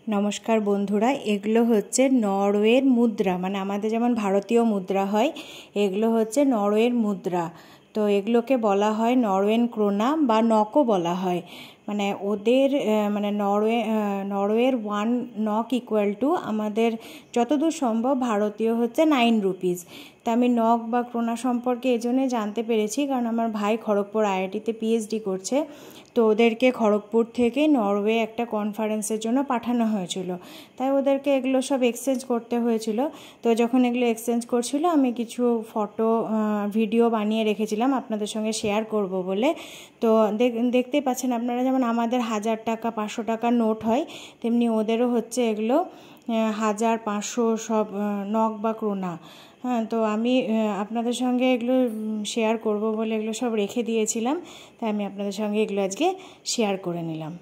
नमस्कार बंधुरा एगुलो होच्छे नरওয়ের मुद्रा माने आमादेर जेमन भारतीय मुद्रा हय एगुलो होच्छे नरওয়ের मुद्रा। तो एगुलोके बला हय नरওয়েন क्रोना बा नकও बला हय। माने ओदेर माने नरওয়ের 1 नक इक्वल टू आमादेर যতদূর সম্ভব भारतीय होच्छे 9 रुपिस। तो आमी नक बा क्रोना सम्पर्के एजन्यই जानते पेरेछि कारण आमार भाई खड़गपुर आईआईटीते पिएचडि करছে। तो ओदेरके खड़गपुर थेके नरওয়ে একটা কনফারেন্সের জন্য পাঠানো হয়েছিল, তাই ওদেরকে এগুলো সব এক্সচেঞ্জ করতে হয়েছিল। তো যখন এগুলো এক্সচেঞ্জ করছিল আমি কিছু ফটো ভিডিও বানিয়ে রেখেছিলাম আপনাদের সঙ্গে শেয়ার করব বলে। তো দেখতেই পাচ্ছেন আপনারা যেমন আমাদের 1000 টাকা 500 টাকার নোট হয় তেমনি ওদেরও হচ্ছে এগুলো 1000 500 সব নক বা ক্রোনা। हाँ, तो आमी आपनादेर संगे एगुलो शेयर करब बोले एगुलो सब रेखे दिएछिलाम, ताई आमी आपनादेर संगे एगुलो आजके शेयर करे निलाम।